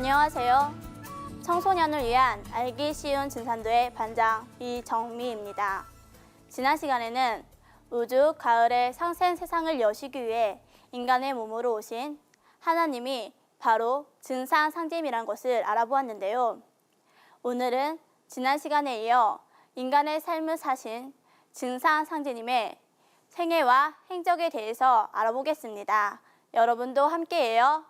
안녕하세요. 청소년을 위한 알기 쉬운 증산도의 반장 이정미입니다. 지난 시간에는 우주 가을의 상생 세상을 여시기 위해 인간의 몸으로 오신 하나님이 바로 증산상제님이란 것을 알아보았는데요. 오늘은 지난 시간에 이어 인간의 삶을 사신 증산상제님의 생애와 행적에 대해서 알아보겠습니다. 여러분도 함께해요.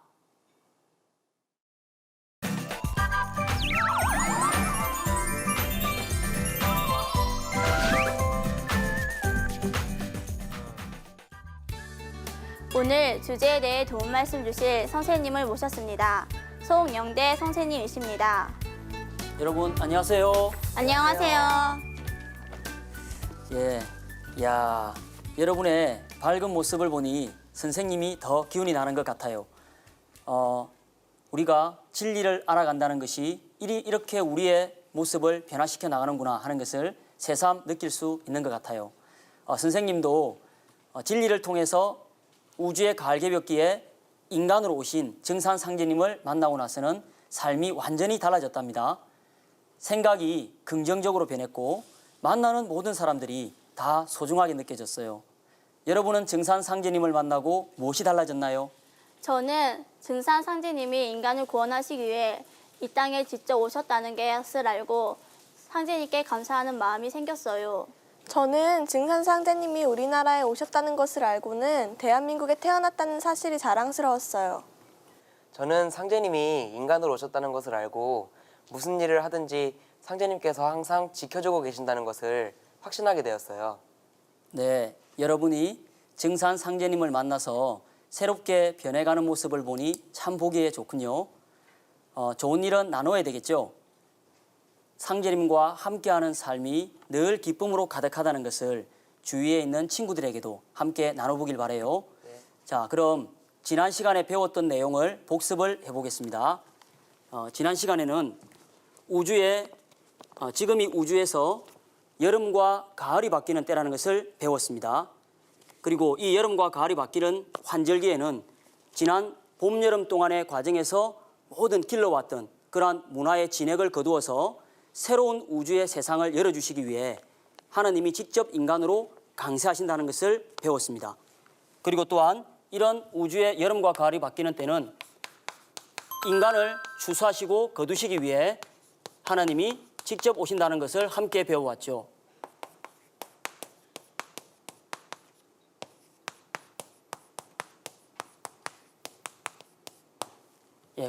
오늘 주제에 대해 도움 말씀 주실 선생님을 모셨습니다. 송영대 선생님이십니다. 여러분 안녕하세요. 안녕하세요. 여러분의 밝은 모습을 보니 선생님이 더 기운이 나는 것 같아요. 우리가 진리를 알아간다는 것이 이렇게 우리의 모습을 변화시켜 나가는구나 하는 것을 새삼 느낄 수 있는 것 같아요. 선생님도 진리를 통해서 우주의 가을개벽기에 인간으로 오신 증산상제님을 만나고 나서는 삶이 완전히 달라졌답니다. 생각이 긍정적으로 변했고 만나는 모든 사람들이 다 소중하게 느껴졌어요. 여러분은 증산상제님을 만나고 무엇이 달라졌나요? 저는 증산상제님이 인간을 구원하시기 위해 이 땅에 직접 오셨다는 것을 알고 상제님께 감사하는 마음이 생겼어요. 저는 증산상제님이 우리나라에 오셨다는 것을 알고는 대한민국에 태어났다는 사실이 자랑스러웠어요. 저는 상제님이 인간으로 오셨다는 것을 알고 무슨 일을 하든지 상제님께서 항상 지켜주고 계신다는 것을 확신하게 되었어요. 네, 여러분이 증산상제님을 만나서 새롭게 변해가는 모습을 보니 참 보기에 좋군요. 좋은 일은 나눠야 되겠죠. 상제님과 함께하는 삶이 늘 기쁨으로 가득하다는 것을 주위에 있는 친구들에게도 함께 나눠보길 바라요. 네. 자, 그럼 지난 시간에 배웠던 내용을 복습을 해보겠습니다. 지난 시간에는 지금이 우주에서 여름과 가을이 바뀌는 때라는 것을 배웠습니다. 그리고 이 여름과 가을이 바뀌는 환절기에는 지난 봄, 여름 동안의 과정에서 모든 길러왔던 그러한 문화의 진액을 거두어서 새로운 우주의 세상을 열어주시기 위해 하나님이 직접 인간으로 강세하신다는 것을 배웠습니다. 그리고 또한 이런 우주의 여름과 가을이 바뀌는 때는 인간을 추수하시고 거두시기 위해 하나님이 직접 오신다는 것을 함께 배워왔죠.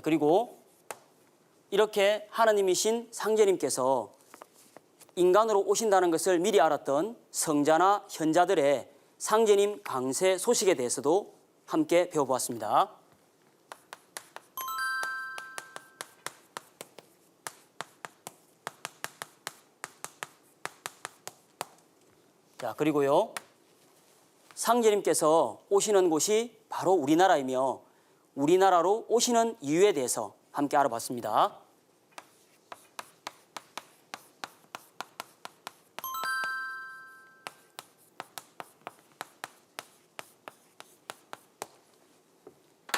그리고 이렇게 하나님이신 상제님께서 인간으로 오신다는 것을 미리 알았던 성자나 현자들의 상제님 강세 소식에 대해서도 함께 배워보았습니다. 자, 그리고요, 상제님께서 오시는 곳이 바로 우리나라이며 우리나라로 오시는 이유에 대해서 함께 알아봤습니다.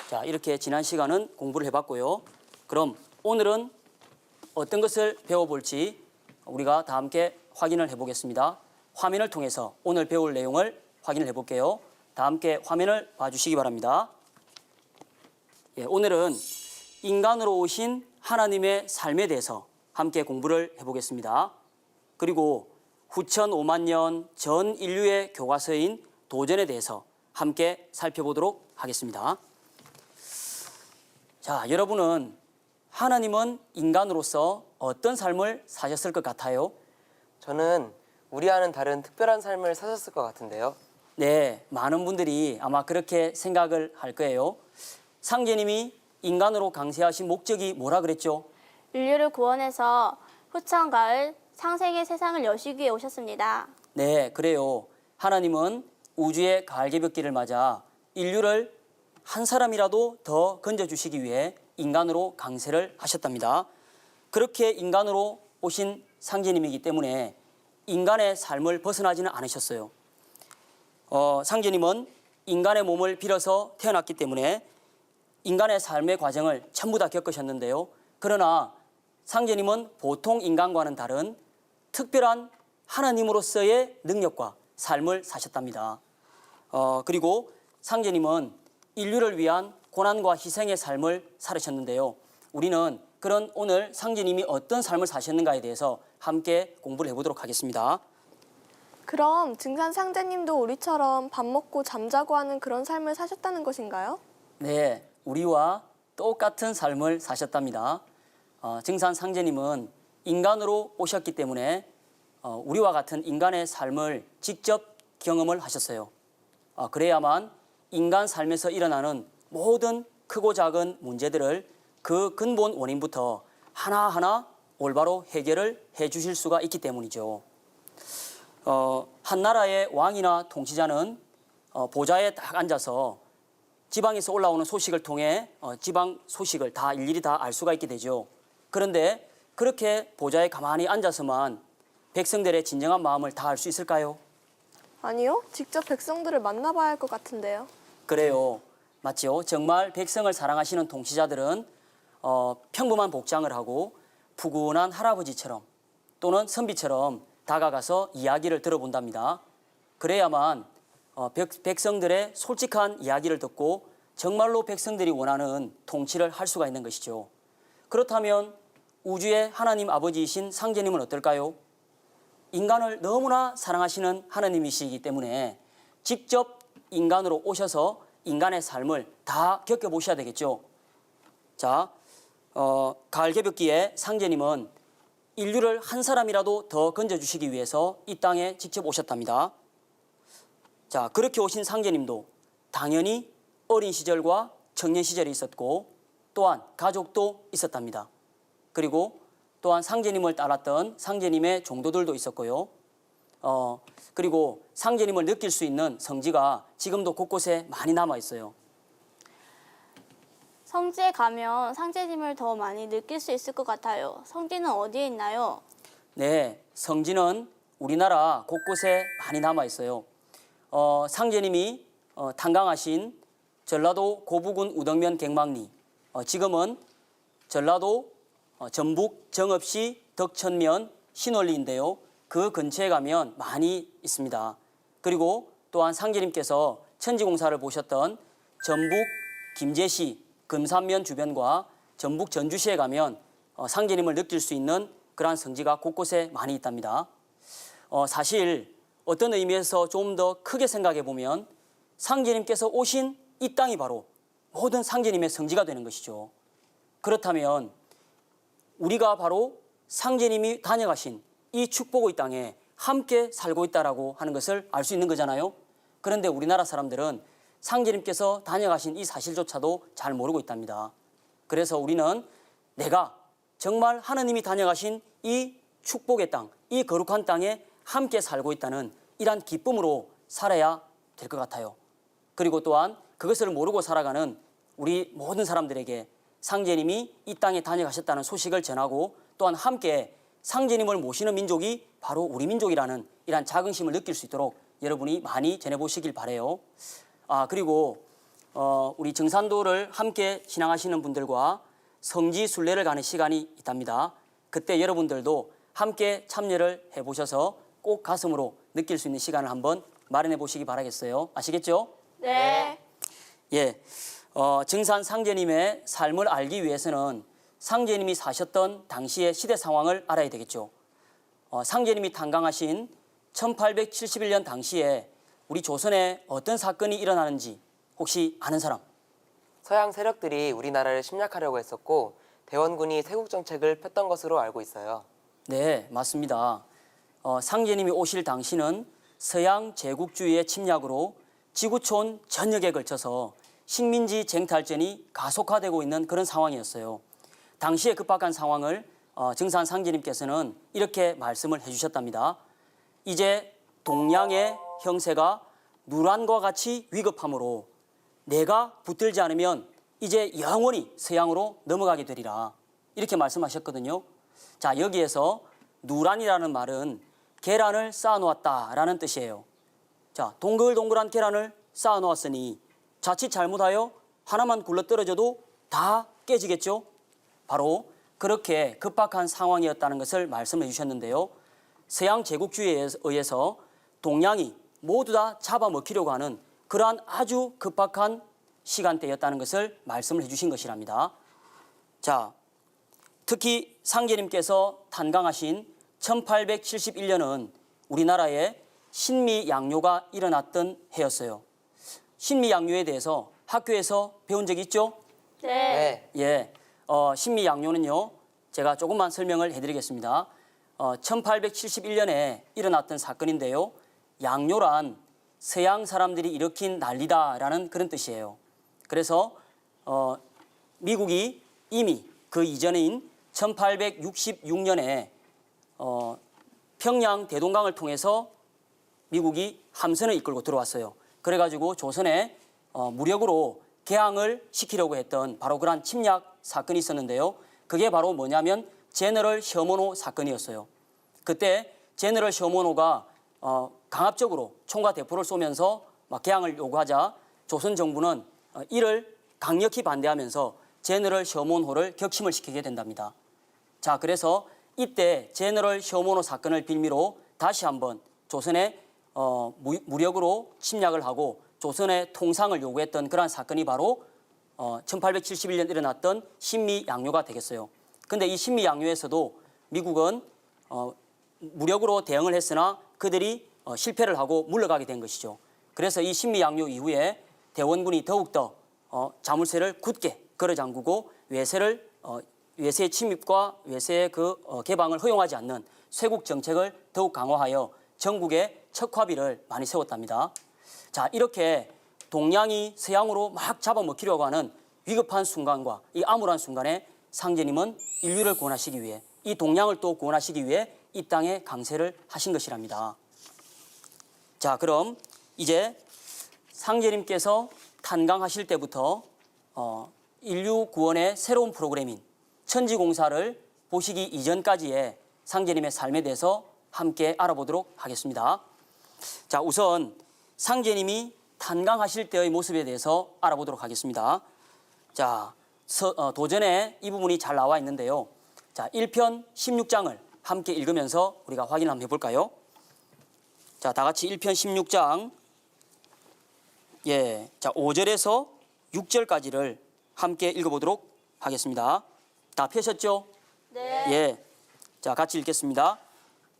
자, 이렇게 지난 시간은 공부를 해봤고요. 그럼 오늘은 어떤 것을 배워볼지 우리가 다 함께 확인을 해보겠습니다. 화면을 통해서 오늘 배울 내용을 확인을 해볼게요. 다 함께 화면을 봐주시기 바랍니다. 오늘은 인간으로 오신 하나님의 삶에 대해서 함께 공부를 해보겠습니다. 그리고 후천 5만 년 전 인류의 교과서인 도전에 대해서 함께 살펴보도록 하겠습니다. 자, 여러분은 하나님은 인간으로서 어떤 삶을 사셨을 것 같아요? 저는 우리와는 다른 특별한 삶을 사셨을 것 같은데요. 네, 많은 분들이 아마 그렇게 생각을 할 거예요. 상제님이 인간으로 강세하신 목적이 뭐라 그랬죠? 인류를 구원해서 후천 가을 상생의 세상을 여시기 위해 오셨습니다. 네, 그래요. 하나님은 우주의 가을개벽기를 맞아 인류를 한 사람이라도 더 건져주시기 위해 인간으로 강세를 하셨답니다. 그렇게 인간으로 오신 상제님이기 때문에 인간의 삶을 벗어나지는 않으셨어요. 상제님은 인간의 몸을 빌어서 태어났기 때문에 인간의 삶의 과정을 전부 다 겪으셨는데요. 그러나 상제님은 보통 인간과는 다른 특별한 하나님으로서의 능력과 삶을 사셨답니다. 그리고 상제님은 인류를 위한 고난과 희생의 삶을 살으셨는데요. 우리는 그런 오늘 상제님이 어떤 삶을 사셨는가에 대해서 함께 공부를 해보도록 하겠습니다. 그럼 증산 상제님도 우리처럼 밥 먹고 잠자고 하는 그런 삶을 사셨다는 것인가요? 네, 우리와 똑같은 삶을 사셨답니다. 증산 상제님은 인간으로 오셨기 때문에 우리와 같은 인간의 삶을 직접 경험을 하셨어요. 그래야만 인간 삶에서 일어나는 모든 크고 작은 문제들을 그 근본 원인부터 하나하나 올바로 해결을 해 주실 수가 있기 때문이죠. 한 나라의 왕이나 통치자는 보좌에 딱 앉아서 지방에서 올라오는 소식을 통해 지방 소식을 다 일일이 다 알 수가 있게 되죠. 그런데 그렇게 보좌에 가만히 앉아서만 백성들의 진정한 마음을 다 알 수 있을까요? 아니요. 직접 백성들을 만나봐야 할 것 같은데요. 그래요. 맞죠? 정말 백성을 사랑하시는 통치자들은 평범한 복장을 하고 푸근한 할아버지처럼 또는 선비처럼 다가가서 이야기를 들어본답니다. 그래야만 백성들의 솔직한 이야기를 듣고 정말로 백성들이 원하는 통치를 할 수가 있는 것이죠. 그렇다면 우주의 하나님 아버지이신 상제님은 어떨까요? 인간을 너무나 사랑하시는 하나님이시기 때문에 직접 인간으로 오셔서 인간의 삶을 다 겪어보셔야 되겠죠. 자, 가을 개벽기에 상제님은 인류를 한 사람이라도 더 건져주시기 위해서 이 땅에 직접 오셨답니다. 자, 그렇게 오신 상제님도 당연히 어린 시절과 청년 시절이 있었고 또한 가족도 있었답니다. 그리고 또한 상제님을 따랐던 상제님의 종도들도 있었고요. 그리고 상제님을 느낄 수 있는 성지가 지금도 곳곳에 많이 남아 있어요. 성지에 가면 상제님을 더 많이 느낄 수 있을 것 같아요. 성지는 어디에 있나요? 네, 성지는 우리나라 곳곳에 많이 남아 있어요. 상제님이 탄광하신 전라도 고부군 우덕면 갱망리, 지금은 전라도 전북 정읍시 덕천면 신월리인데요. 그 근처에 가면 많이 있습니다. 그리고 또한 상제님께서 천지공사를 보셨던 전북 김제시 금산면 주변과 전북 전주시에 가면 상제님을 느낄 수 있는 그러한 성지가 곳곳에 많이 있답니다. 사실 어떤 의미에서 좀 더 크게 생각해 보면 상제님께서 오신 이 땅이 바로 모든 상제님의 성지가 되는 것이죠. 그렇다면 우리가 바로 상제님이 다녀가신 이 축복의 땅에 함께 살고 있다라고 하는 것을 알 수 있는 거잖아요. 그런데 우리나라 사람들은 상제님께서 다녀가신 이 사실조차도 잘 모르고 있답니다. 그래서 우리는 내가 정말 하느님이 다녀가신 이 축복의 땅, 이 거룩한 땅에 함께 살고 있다는 이러한 기쁨으로 살아야 될 것 같아요. 그리고 또한 그것을 모르고 살아가는 우리 모든 사람들에게 상제님이 이 땅에 다녀가셨다는 소식을 전하고 또한 함께 상제님을 모시는 민족이 바로 우리 민족이라는 이러한 자긍심을 느낄 수 있도록 여러분이 많이 전해보시길 바라요. 그리고 우리 증산도를 함께 신앙하시는 분들과 성지 순례를 가는 시간이 있답니다. 그때 여러분들도 함께 참여를 해보셔서 꼭 가슴으로 느낄 수 있는 시간을 한번 마련해 보시기 바라겠어요. 아시겠죠? 네. 예, 증산 상제님의 삶을 알기 위해서는 상제님이 사셨던 당시의 시대 상황을 알아야 되겠죠. 상제님이 탄광하신 1871년 당시에 우리 조선에 어떤 사건이 일어나는지 혹시 아는 사람? 서양 세력들이 우리나라를 침략하려고 했었고 대원군이 세국 정책을 폈던 것으로 알고 있어요. 네, 맞습니다. 상제님이 오실 당시는 서양 제국주의의 침략으로 지구촌 전역에 걸쳐서 식민지 쟁탈전이 가속화되고 있는 그런 상황이었어요. 당시의 급박한 상황을 증산 상제님께서는 이렇게 말씀을 해주셨답니다. 이제 동양의 형세가 누란과 같이 위급함으로 내가 붙들지 않으면 이제 영원히 서양으로 넘어가게 되리라. 이렇게 말씀하셨거든요. 자, 여기에서 누란이라는 말은 계란을 쌓아놓았다라는 뜻이에요. 자, 동글동글한 계란을 쌓아놓았으니 자칫 잘못하여 하나만 굴러떨어져도 다 깨지겠죠? 바로 그렇게 급박한 상황이었다는 것을 말씀해 주셨는데요. 서양 제국주의에 의해서 동양이 모두 다 잡아먹히려고 하는 그러한 아주 급박한 시간대였다는 것을 말씀을 해주신 것이랍니다. 자, 특히 상제님께서 탄강하신 1871년은 우리나라에 신미양요가 일어났던 해였어요. 신미양요에 대해서 학교에서 배운 적 있죠? 네. 예, 신미양요는요, 제가 조금만 설명을 해드리겠습니다. 1871년에 일어났던 사건인데요. 양요란 서양 사람들이 일으킨 난리다라는 그런 뜻이에요. 그래서 미국이 이미 그 이전인 1866년에 평양 대동강을 통해서 미국이 함선을 이끌고 들어왔어요. 그래가지고 조선에 무력으로 개항을 시키려고 했던 바로 그러한 침략 사건이 있었는데요. 그게 바로 뭐냐면 제너럴 셔먼호 사건이었어요. 그때 제너럴 셔먼호가 강압적으로 총과 대포를 쏘면서 막 개항을 요구하자 조선 정부는 이를 강력히 반대하면서 제너럴 셔먼호를 격침을 시키게 된답니다. 자, 그래서 이때 제너럴 셔먼호 사건을 빌미로 다시 한번 조선에 무력으로 침략을 하고 조선의 통상을 요구했던 그러한 사건이 바로 1871년 일어났던 신미양요가 되겠어요. 근데 이 신미양요에서도 미국은 무력으로 대응을 했으나 그들이 실패를 하고 물러가게 된 것이죠. 그래서 이 신미양요 이후에 대원군이 더욱더 자물쇠를 굳게 걸어잠그고 외세의 침입과 외세의 개방을 허용하지 않는 쇄국 정책을 더욱 강화하여 전국에 척화비를 많이 세웠답니다. 자, 이렇게 동양이 서양으로 막 잡아먹히려고 하는 위급한 순간과 이 암울한 순간에 상제님은 인류를 구원하시기 위해 이 동양을 또 구원하시기 위해 이 땅에 강세를 하신 것이랍니다. 자, 그럼 이제 상제님께서 탄강하실 때부터 인류 구원의 새로운 프로그램인 천지공사를 보시기 이전까지의 상제님의 삶에 대해서 함께 알아보도록 하겠습니다. 자, 우선 상제님이 탄강하실 때의 모습에 대해서 알아보도록 하겠습니다. 자, 도전에 이 부분이 잘 나와 있는데요. 자, 1편 16장을 함께 읽으면서 우리가 확인 한번 해볼까요? 자, 다 같이 1편 16장, 예, 자, 5절에서 6절까지를 함께 읽어보도록 하겠습니다. 다 펴셨죠? 네. 예, 자, 같이 읽겠습니다.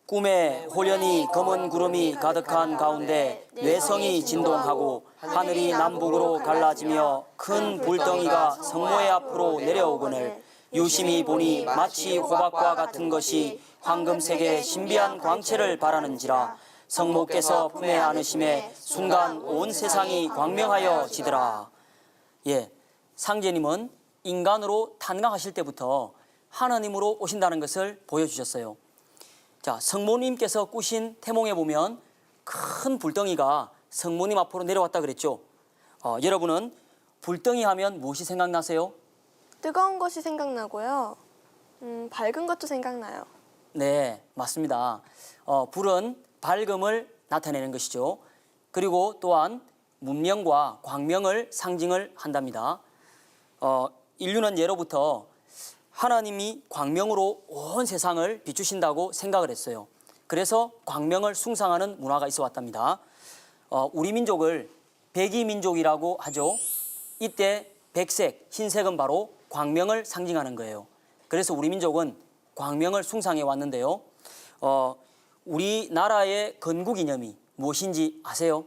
꿈에 홀연히 검은 구름이 가득한 가운데 뇌성이 진동하고 하늘이 남북으로 갈라지며 큰 불덩이가 성모의 앞으로 내려오거늘 유심히 보니 마치 호박과 같은 것이 황금색의 신비한 광채를 발하는지라 성모께서 품에 안으심에 순간 온 세상이 광명하여 지더라. 예, 상제님은 인간으로 탄생하실 때부터 하나님으로 오신다는 것을 보여주셨어요. 자, 성모님께서 꾸신 태몽에 보면 큰 불덩이가 성모님 앞으로 내려왔다 그랬죠. 여러분은 불덩이 하면 무엇이 생각나세요? 뜨거운 것이 생각나고요. 밝은 것도 생각나요. 네, 맞습니다. 불은 밝음을 나타내는 것이죠. 그리고 또한 문명과 광명을 상징을 한답니다. 인류는 예로부터 하나님이 광명으로 온 세상을 비추신다고 생각을 했어요. 그래서 광명을 숭상하는 문화가 있어 왔답니다. 우리 민족을 백이민족이라고 하죠. 이때 백색, 흰색은 바로 광명을 상징하는 거예요. 그래서 우리 민족은 광명을 숭상해 왔는데요. 우리나라의 건국이념이 무엇인지 아세요?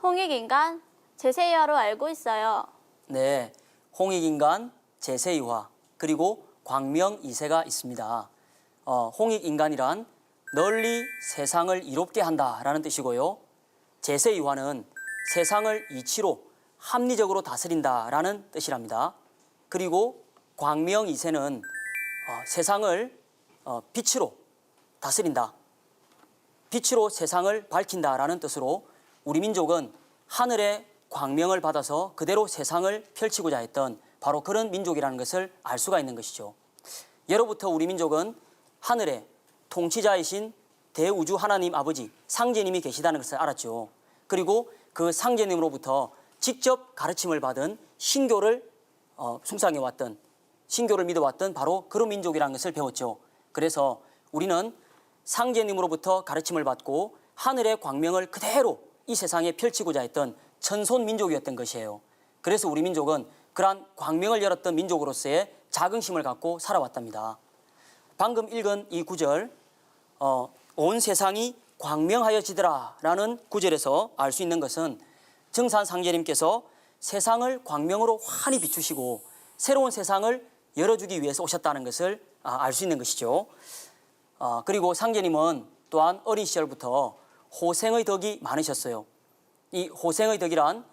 홍익인간 제세이화로 알고 있어요. 네, 홍익인간 제세이화 그리고 광명이세가 있습니다. 홍익인간이란 널리 세상을 이롭게 한다라는 뜻이고요. 제세이화는 세상을 이치로 합리적으로 다스린다라는 뜻이랍니다. 그리고 광명이세는 세상을 빛으로 다스린다. 빛으로 세상을 밝힌다라는 뜻으로 우리 민족은 하늘의 광명을 받아서 그대로 세상을 펼치고자 했던 바로 그런 민족이라는 것을 알 수가 있는 것이죠. 예로부터 우리 민족은 하늘에 통치자이신 대우주 하나님 아버지 상제님이 계시다는 것을 알았죠. 그리고 그 상제님으로부터 직접 가르침을 받은 신교를 숭상해 왔던, 신교를 믿어왔던 바로 그런 민족이라는 것을 배웠죠. 그래서 우리는 상제님으로부터 가르침을 받고 하늘의 광명을 그대로 이 세상에 펼치고자 했던 천손 민족이었던 것이에요. 그래서 우리 민족은 그러한 광명을 열었던 민족으로서의 자긍심을 갖고 살아왔답니다. 방금 읽은 이 구절, 온 세상이 광명하여지더라 라는 구절에서 알 수 있는 것은 정산 상제님께서 세상을 광명으로 환히 비추시고 새로운 세상을 열어주기 위해서 오셨다는 것을 알 수 있는 것이죠. 그리고 상제님은 또한 어린 시절부터 호생의 덕이 많으셨어요. 이 호생의 덕이란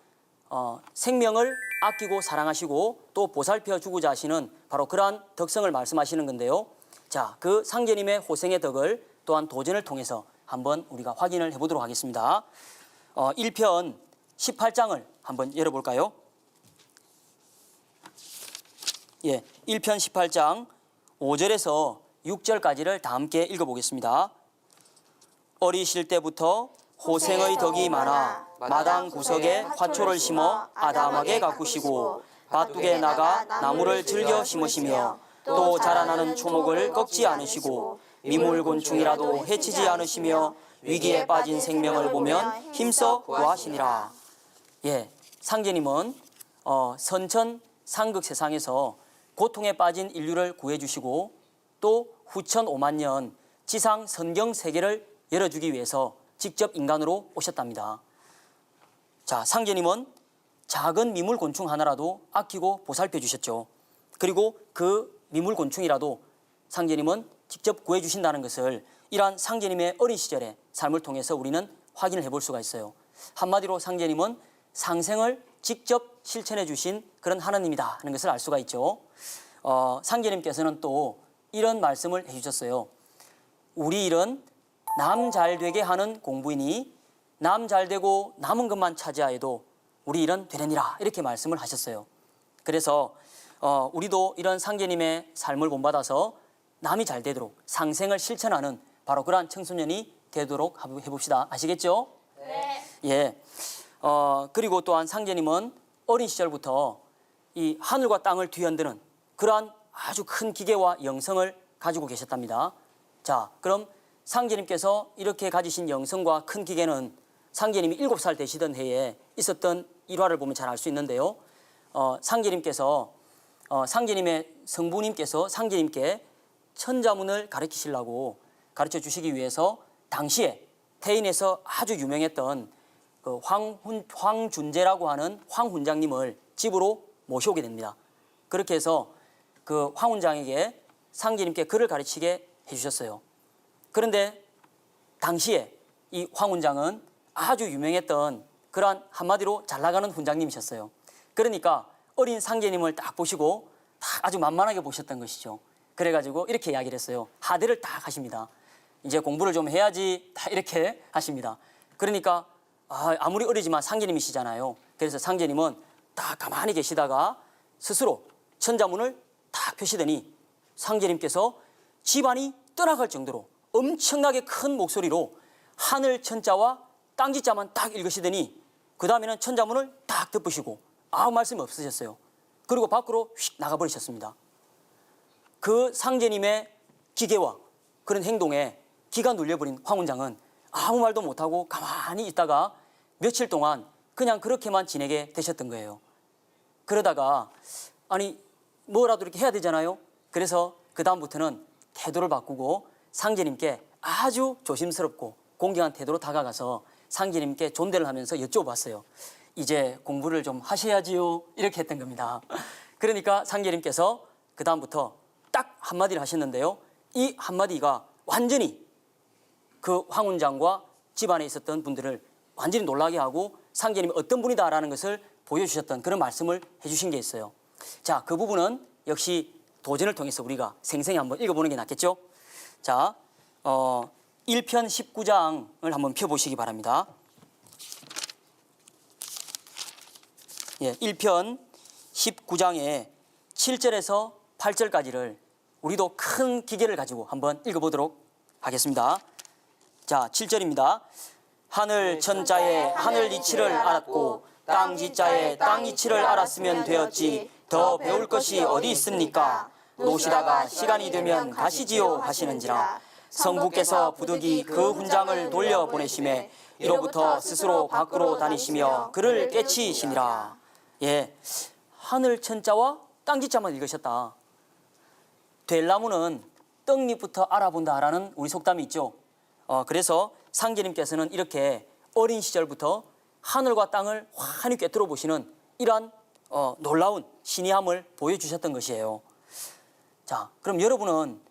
생명을 아끼고 사랑하시고 또 보살펴 주고자 하시는 바로 그러한 덕성을 말씀하시는 건데요. 자, 그 상제님의 호생의 덕을 또한 도전을 통해서 한번 우리가 확인을 해보도록 하겠습니다. 1편 18장을 한번 열어볼까요? 예, 1편 18장 5절에서 6절까지를 다 함께 읽어보겠습니다. 어리실 때부터 호생의 덕이 많아 마당 구석에 화초를 심어 아담하게 가꾸시고 밭둑에 나가 나무를 즐겨 심으시며 또 자라나는 초목을 꺾지 않으시고 미물곤충이라도 해치지 않으시며 위기에 빠진 생명을 보면 힘써 구하시니라. 예, 상제님은 선천 상극 세상에서 고통에 빠진 인류를 구해주시고 또 후천 5만 년 지상 선경 세계를 열어주기 위해서 직접 인간으로 오셨답니다. 자, 상제님은 작은 미물곤충 하나라도 아끼고 보살펴 주셨죠. 그리고 그 미물곤충이라도 상제님은 직접 구해주신다는 것을 이러한 상제님의 어린 시절의 삶을 통해서 우리는 확인을 해볼 수가 있어요. 한마디로 상제님은 상생을 직접 실천해 주신 그런 하나님이다 하는 것을 알 수가 있죠. 상제님께서는 또 이런 말씀을 해주셨어요. 우리 일은 남 잘되게 하는 공부이니 남 잘되고 남은 것만 차지하여도 우리 일은 되느니라 이렇게 말씀을 하셨어요. 그래서 우리도 이런 상제님의 삶을 본받아서 남이 잘 되도록 상생을 실천하는 바로 그러한 청소년이 되도록 해봅시다. 아시겠죠? 네. 예. 그리고 또한 상제님은 어린 시절부터 이 하늘과 땅을 뒤흔드는 그러한 아주 큰 기계와 영성을 가지고 계셨답니다. 자, 그럼 상제님께서 이렇게 가지신 영성과 큰 기계는 상제님이 7살 되시던 해에 있었던 일화를 보면 잘 알 수 있는데요. 상제님께서 상제님의 성부님께서 상제님께 천자문을 가르치시려고 가르쳐 주시기 위해서 당시에 태인에서 아주 유명했던 그 황준재라고 하는 황훈장님을 집으로 모셔오게 됩니다. 그렇게 해서 그 황훈장에게 상제님께 글을 가르치게 해주셨어요. 그런데 당시에 이 황훈장은 아주 유명했던 그러한 한마디로 잘 나가는 훈장님이셨어요. 그러니까 어린 상제님을 딱 보시고 딱 아주 만만하게 보셨던 것이죠. 그래가지고 이렇게 이야기를 했어요. 하대를 딱 하십니다. 이제 공부를 좀 해야지 다 이렇게 하십니다. 그러니까 아무리 어리지만 상제님이시잖아요. 그래서 상제님은 딱 가만히 계시다가 스스로 천자문을 딱 펴시더니 상제님께서 집안이 떠나갈 정도로 엄청나게 큰 목소리로 하늘 천자와 땅 지자만 딱 읽으시더니 그 다음에는 천자문을 딱 덮으시고 아무 말씀이 없으셨어요. 그리고 밖으로 휙 나가버리셨습니다. 그 상제님의 기계와 그런 행동에 기가 눌려버린 황훈장은 아무 말도 못하고 가만히 있다가 며칠 동안 그냥 그렇게만 지내게 되셨던 거예요. 그러다가 아니 뭐라도 이렇게 해야 되잖아요. 그래서 그 다음부터는 태도를 바꾸고 상제님께 아주 조심스럽고 공경한 태도로 다가가서 상제님께 존대를 하면서 여쭤봤어요. 이제 공부를 좀 하셔야지요. 이렇게 했던 겁니다. 그러니까 상제님께서 그 다음부터 딱 한마디를 하셨는데요. 이 한마디가 완전히 그 황훈장과 집안에 있었던 분들을 완전히 놀라게 하고 상제님이 어떤 분이다라는 것을 보여주셨던 그런 말씀을 해주신 게 있어요. 자, 그 부분은 역시 도전을 통해서 우리가 생생히 한번 읽어보는 게 낫겠죠? 자, 1편 19장을 한번 펴보시기 바랍니다. 예, 1편 19장의 7절에서 8절까지를 우리도 큰 기계를 가지고 한번 읽어보도록 하겠습니다. 자, 7절입니다. 하늘 천자에 하늘 이치를 알았고 땅 지자에 땅 이치를 알았으면 되었지 더 배울 것이 어디 있습니까? 노시다가 시간이 되면 가시지요 하시는지라. 성부께서 부득이 그 훈장을 돌려보내심에 이로부터 스스로 밖으로 다니시며 그를 깨치시니라. 예, 하늘 천자와 땅 지자만 읽으셨다. 될 나무는 떡잎부터 알아본다라는 우리 속담이 있죠. 그래서 상제님께서는 이렇게 어린 시절부터 하늘과 땅을 환히 꿰뚫어 보시는 이러한 놀라운 신의함을 보여주셨던 것이에요. 자, 그럼 여러분은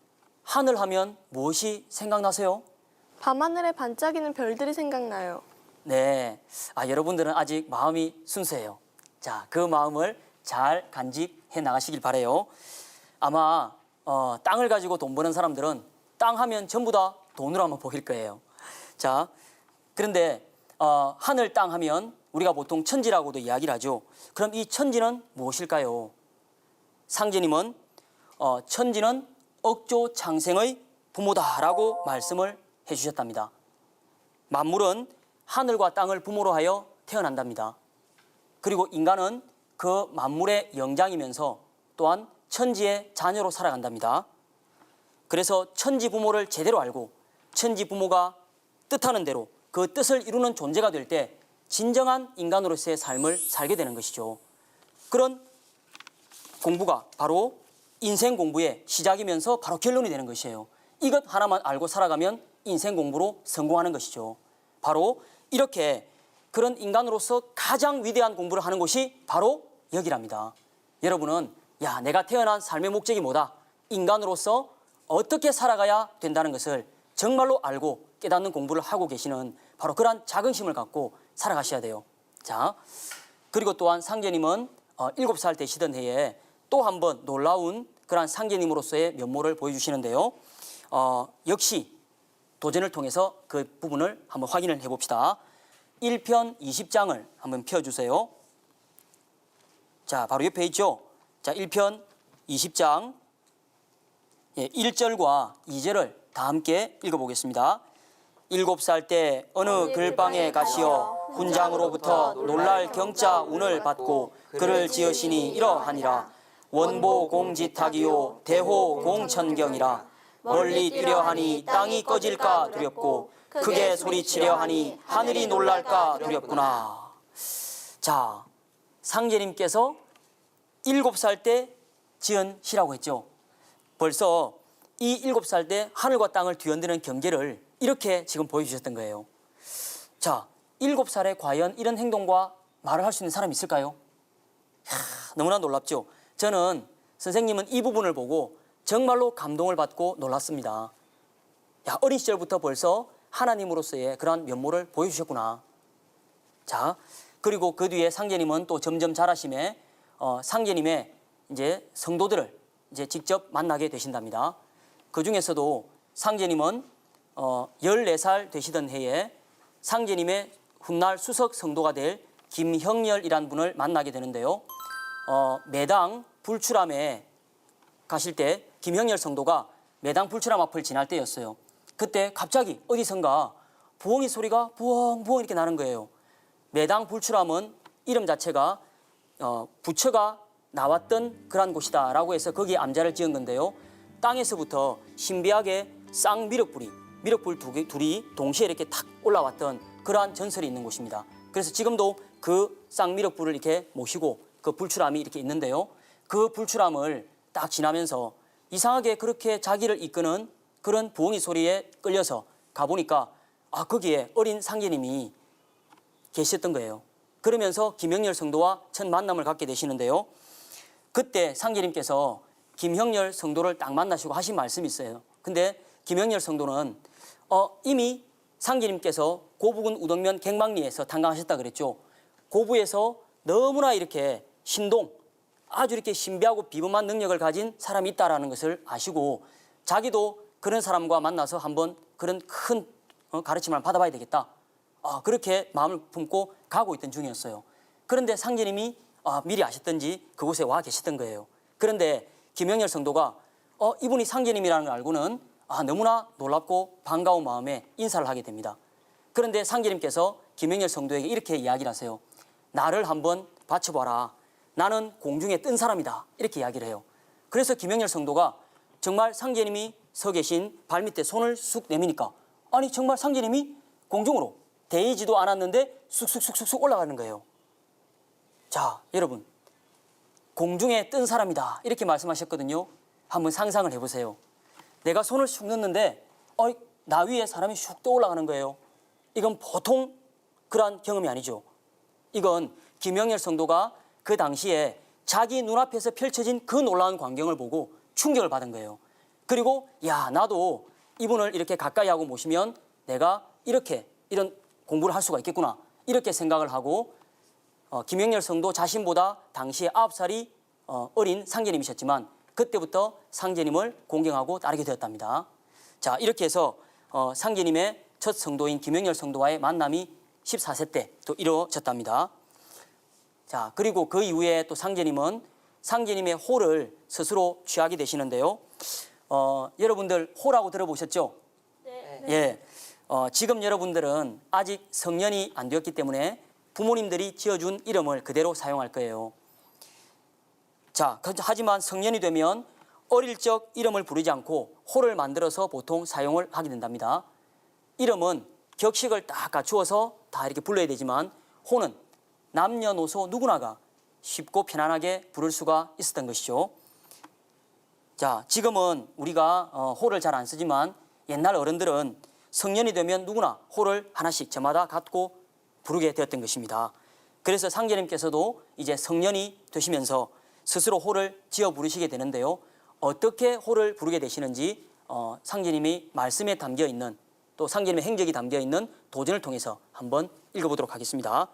하늘 하면 무엇이 생각나세요? 밤하늘에 반짝이는 별들이 생각나요. 네, 여러분들은 아직 마음이 순수해요. 자, 그 마음을 잘 간직해 나가시길 바라요. 아마 땅을 가지고 돈 버는 사람들은 땅 하면 전부 다 돈으로 한번 보일 거예요. 자, 그런데 하늘 땅 하면 우리가 보통 천지라고도 이야기를 하죠. 그럼 이 천지는 무엇일까요? 상제님은 천지는 억조 창생의 부모다라고 말씀을 해주셨답니다. 만물은 하늘과 땅을 부모로 하여 태어난답니다. 그리고 인간은 그 만물의 영장이면서 또한 천지의 자녀로 살아간답니다. 그래서 천지 부모를 제대로 알고 천지 부모가 뜻하는 대로 그 뜻을 이루는 존재가 될 때 진정한 인간으로서의 삶을 살게 되는 것이죠. 그런 공부가 바로 인생 공부의 시작이면서 바로 결론이 되는 것이에요. 이것 하나만 알고 살아가면 인생 공부로 성공하는 것이죠. 바로 이렇게 그런 인간으로서 가장 위대한 공부를 하는 곳이 바로 여기랍니다. 여러분은 내가 태어난 삶의 목적이 뭐다? 인간으로서 어떻게 살아가야 된다는 것을 정말로 알고 깨닫는 공부를 하고 계시는 바로 그러한 자긍심을 갖고 살아가셔야 돼요. 자, 그리고 또한 상제님은 7살 되시던 해에 또 한 번 놀라운 그러한 상제님으로서의 면모를 보여주시는데요. 역시 도전을 통해서 그 부분을 한번 확인을 해봅시다. 1편 20장을 한번 펴주세요. 자, 바로 옆에 있죠. 자, 1편 20장 1절과 2절을 다 함께 읽어보겠습니다. 7살 때 어느 글방에 가시어 훈장으로부터 놀랄 경자 운을 받고 그를 지으시니 이러하니라. 원보 공지탁이요 대호 공천경이라. 멀리 뛰려 하니 땅이 꺼질까 두렵고 크게 소리치려 하니 하늘이 놀랄까 두렵구나. 자, 상제님께서 7살 때 지은 시라고 했죠. 벌써 이 7살 때 하늘과 땅을 뒤흔드는 경계를 이렇게 지금 보여주셨던 거예요. 자, 7살에 과연 이런 행동과 말을 할 수 있는 사람이 있을까요? 너무나 놀랍죠. 저는 선생님은 이 부분을 보고 정말로 감동을 받고 놀랐습니다. 어린 시절부터 벌써 하나님으로서의 그러한 면모를 보여주셨구나. 자, 그리고 그 뒤에 상제님은 또 점점 자라심에 상제님의 이제 성도들을 이제 직접 만나게 되신답니다. 그 중에서도 상제님은 14살 되시던 해에 상제님의 훗날 수석 성도가 될 김형렬이란 분을 만나게 되는데요. 매당 불출함에 가실 때 김형렬 성도가 매당 불출함 앞을 지날 때였어요. 그때 갑자기 어디선가 부엉이 소리가 부엉부엉 이렇게 나는 거예요. 매당 불출함은 이름 자체가 부처가 나왔던 그러한 곳이다라고 해서 거기에 암자를 지은 건데요. 땅에서부터 신비하게 미륵불 둘이 동시에 이렇게 탁 올라왔던 그러한 전설이 있는 곳입니다. 그래서 지금도 그 쌍미륵불을 이렇게 모시고 그 불출함이 이렇게 있는데요. 그 불출함을 딱 지나면서 이상하게 그렇게 자기를 이끄는 그런 부엉이 소리에 끌려서 가보니까 거기에 어린 상제님이 계셨던 거예요. 그러면서 김형렬 성도와 첫 만남을 갖게 되시는데요. 그때 상제님께서 김형렬 성도를 딱 만나시고 하신 말씀이 있어요. 근데 김형렬 성도는 이미 상제님께서 고부군 우덕면 갱망리에서 탄광하셨다 그랬죠. 고부에서 너무나 이렇게 아주 이렇게 신비하고 비범한 능력을 가진 사람이 있다라는 것을 아시고 자기도 그런 사람과 만나서 한번 그런 큰 가르침을 받아봐야 되겠다. 그렇게 마음을 품고 가고 있던 중이었어요. 그런데 상제님이 미리 아셨던지 그곳에 와 계셨던 거예요. 그런데 김형렬 성도가 이분이 상제님이라는 걸 알고는 너무나 놀랍고 반가운 마음에 인사를 하게 됩니다. 그런데 상제님께서 김형렬 성도에게 이렇게 이야기를 하세요. 나를 한번 바쳐봐라. 나는 공중에 뜬 사람이다. 이렇게 이야기를 해요. 그래서 김영렬 성도가 정말 상제님이 서 계신 발밑에 손을 쑥 내미니까 아니 정말 상제님이 공중으로 데이지도 않았는데 쑥쑥쑥쑥 올라가는 거예요. 자, 여러분. 공중에 뜬 사람이다. 이렇게 말씀하셨거든요. 한번 상상을 해보세요. 내가 손을 쑥 넣는데 나 위에 사람이 쑥 떠올라가는 거예요. 이건 보통 그러한 경험이 아니죠. 이건 김영렬 성도가 그 당시에 자기 눈앞에서 펼쳐진 그 놀라운 광경을 보고 충격을 받은 거예요. 그리고 야, 나도 이분을 이렇게 가까이 하고 모시면 내가 이런 공부를 할 수가 있겠구나. 이렇게 생각을 하고 김영렬 성도 자신보다 당시에 9살이 어린 상제님이셨지만 그때부터 상제님을 공경하고 따르게 되었답니다. 자, 이렇게 해서 상제님의 첫 성도인 김영렬 성도와의 만남이 14세 때 또 이루어졌답니다. 자, 그리고 그 이후에 또 상제님은 상제님의 호를 스스로 취하게 되시는데요. 여러분들 호라고 들어보셨죠? 네. 예. 지금 여러분들은 아직 성년이 안 되었기 때문에 부모님들이 지어준 이름을 그대로 사용할 거예요. 자, 하지만 성년이 되면 어릴 적 이름을 부르지 않고 호를 만들어서 보통 사용을 하게 된답니다. 이름은 격식을 딱 갖추어서 다 이렇게 불러야 되지만 호는 남녀노소 누구나가 쉽고 편안하게 부를 수가 있었던 것이죠. 자, 지금은 우리가 호를 잘 안 쓰지만 옛날 어른들은 성년이 되면 누구나 호를 하나씩 저마다 갖고 부르게 되었던 것입니다. 그래서 상제님께서도 이제 성년이 되시면서 스스로 호를 지어 부르시게 되는데요. 어떻게 호를 부르게 되시는지 상제님이 말씀에 담겨 있는 또 상제님의 행적이 담겨 있는 도전을 통해서 한번 읽어보도록 하겠습니다.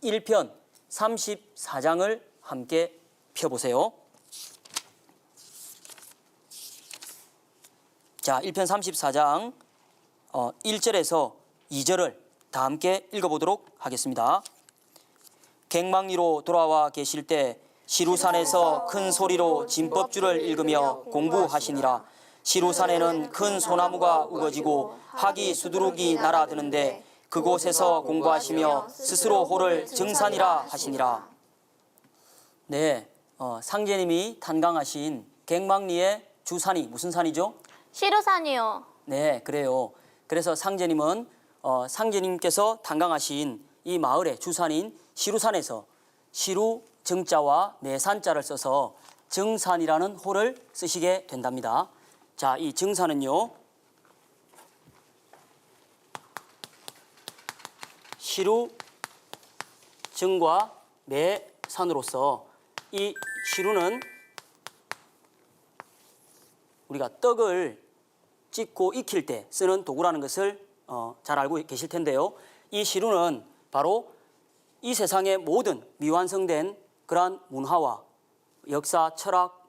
1편 34장을 함께 펴보세요. 자, 1편 34장 1절에서 2절을 다 함께 읽어보도록 하겠습니다. 갱망리로 돌아와 계실 때 시루산에서 큰 소리로 진법주를 읽으며 공부하시니라. 시루산에는 큰 소나무가 우거지고 학이 수두룩이 날아드는데 그곳에서 공부하시며 스스로 호를 증산이라 하시니라. 네, 상제님이 탄광하신 갱망리의 주산이 무슨 산이죠? 시루산이요. 네, 그래요. 그래서 상제님은 상제님께서 탄광하신 이 마을의 주산인 시루산에서 시루 정자와 매산자를 써서 정산이라는 호를 쓰시게 된답니다. 자, 이 정산은요, 시루 정과 매산으로서 이 시루는 우리가 떡을 찢고 익힐 때 쓰는 도구라는 것을 잘 알고 계실 텐데요. 이 시루는 바로 이 세상의 모든 미완성된 그러한 문화와 역사, 철학,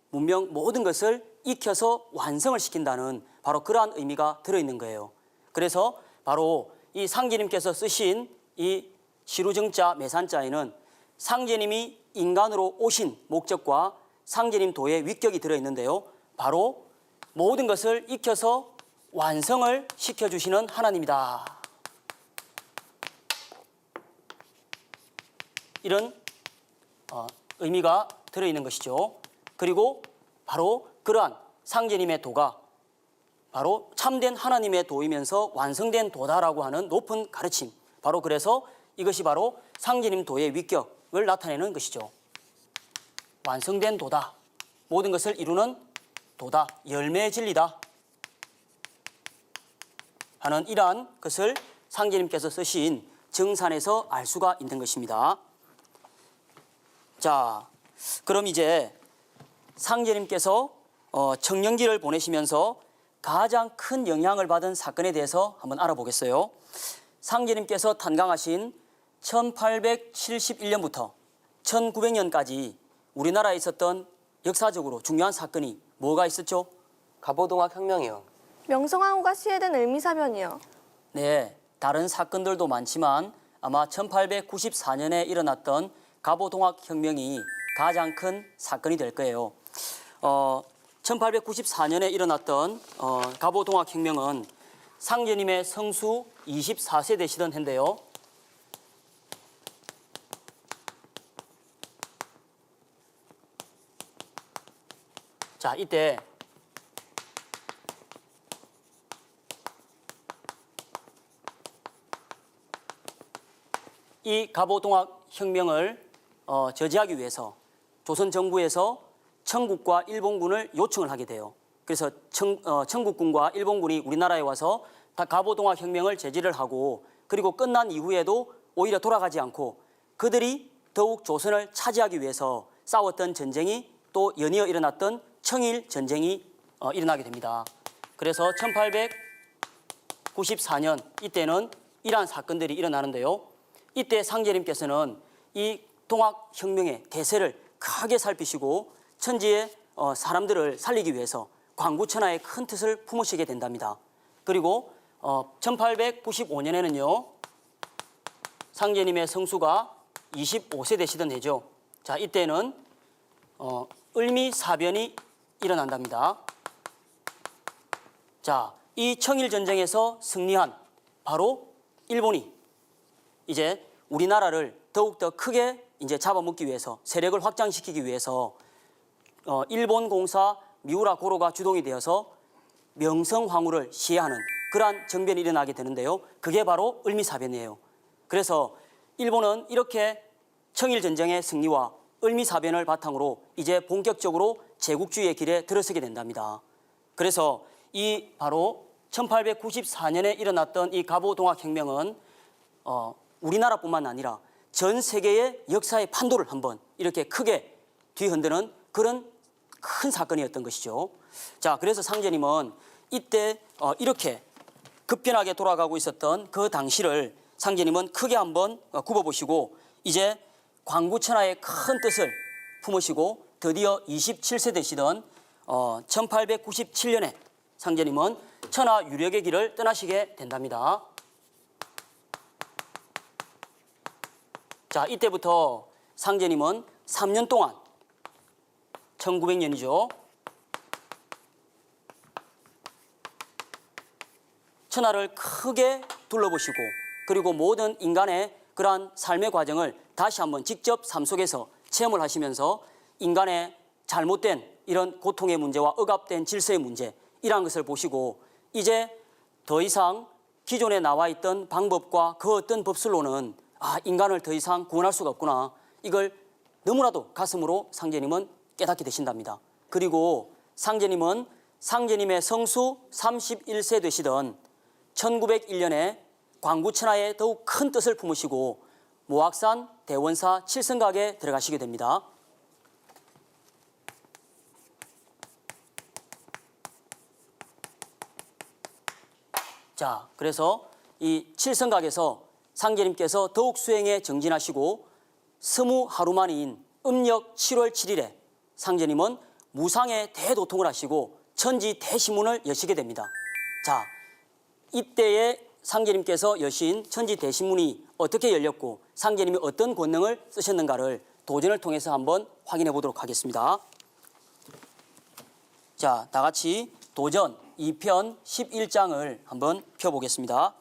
문명 모든 것을 익혀서 완성을 시킨다는 바로 그러한 의미가 들어있는 거예요. 그래서 바로 이 상제님께서 쓰신 이 시루정자 매산자에는 상제님이 인간으로 오신 목적과 상제님 도의 위격이 들어있는데요. 바로 모든 것을 익혀서 완성을 시켜주시는 하나님이다. 이런 의미가 들어있는 것이죠. 그리고 바로 그러한 상제님의 도가 바로 참된 하나님의 도이면서 완성된 도다라고 하는 높은 가르침. 바로 그래서 이것이 바로 상제님 도의 위격을 나타내는 것이죠. 완성된 도다. 모든 것을 이루는 도다. 열매의 진리다. 하는 이러한 것을 상제님께서 쓰신 정산에서 알 수가 있는 것입니다. 자, 그럼 이제 상제님께서 청년기를 보내시면서 가장 큰 영향을 받은 사건에 대해서 한번 알아보겠어요. 상제님께서 탄광하신 1871년부터 1900년까지 우리나라에 있었던 역사적으로 중요한 사건이 뭐가 있었죠? 갑오동학 혁명이요. 명성황후가 시해된 을미사변이요. 네, 다른 사건들도 많지만 아마 1894년에 일어났던 갑오동학혁명이 가장 큰 사건이 될 거예요. 1894년에 일어났던 갑오동학혁명은 상제님의 성수 24세 되시던 해인데요. 자, 이때 이 갑오동학혁명을 저지하기 위해서 조선 정부에서 청국과 일본군을 요청을 하게 돼요. 그래서 청국군과 일본군이 우리나라에 와서 다 갑오동학혁명을 제지를 하고 그리고 끝난 이후에도 오히려 돌아가지 않고 그들이 더욱 조선을 차지하기 위해서 싸웠던 전쟁이 또 연이어 일어났던 청일 전쟁이 일어나게 됩니다. 그래서 1894년 이때는 이러한 사건들이 일어나는데요. 이때 상제님께서는 이 동학혁명의 대세를 크게 살피시고 천지의 사람들을 살리기 위해서 광구천하의 큰 뜻을 품으시게 된답니다. 그리고 1895년에는요. 상제님의 성수가 25세 되시던 해죠. 자, 이때는 을미사변이 일어난답니다. 자, 이 청일전쟁에서 승리한 바로 일본이 이제 우리나라를 더욱더 크게 이제 잡아먹기 위해서 세력을 확장시키기 위해서 일본 공사 미우라 고로가 주동이 되어서 명성황후를 시해하는 그러한 정변이 일어나게 되는데요. 그게 바로 을미사변이에요. 그래서 일본은 이렇게 청일전쟁의 승리와 을미사변을 바탕으로 이제 본격적으로 제국주의의 길에 들어서게 된답니다. 그래서 이 바로 1894년에 일어났던 이 갑오동학혁명은 우리나라뿐만 아니라 전 세계의 역사의 판도를 한번 이렇게 크게 뒤흔드는 그런 큰 사건이었던 것이죠. 자, 그래서 상제님은 이때 이렇게 급변하게 돌아가고 있었던 그 당시를 상제님은 크게 한번 굽어보시고 이제 광구천하의 큰 뜻을 품으시고 드디어 27세 되시던 1897년에 상제님은 천하 유력의 길을 떠나시게 된답니다. 자, 이때부터 상제님은 3년 동안 1900년이죠. 천하를 크게 둘러보시고 그리고 모든 인간의 그러한 삶의 과정을 다시 한번 직접 삶 속에서 체험을 하시면서 인간의 잘못된 이런 고통의 문제와 억압된 질서의 문제 이러한 것을 보시고 이제 더 이상 기존에 나와 있던 방법과 그 어떤 법술로는 인간을 더 이상 구원할 수가 없구나. 이걸 너무나도 가슴으로 상제님은 깨닫게 되신답니다. 그리고 상제님은 상제님의 성수 31세 되시던 1901년에 광구천하에 더욱 큰 뜻을 품으시고 모악산 대원사 칠성각에 들어가시게 됩니다. 자, 그래서 이 칠성각에서 상제님께서 더욱 수행에 정진하시고 스무 하루 만인 음력 7월 7일에 상제님은 무상의 대도통을 하시고 천지 대신문을 여시게 됩니다. 자, 이때에 상제님께서 여신 천지 대신문이 어떻게 열렸고 상제님이 어떤 권능을 쓰셨는가를 도전을 통해서 한번 확인해 보도록 하겠습니다. 자, 다 같이 도전 2편 11장을 한번 펴보겠습니다.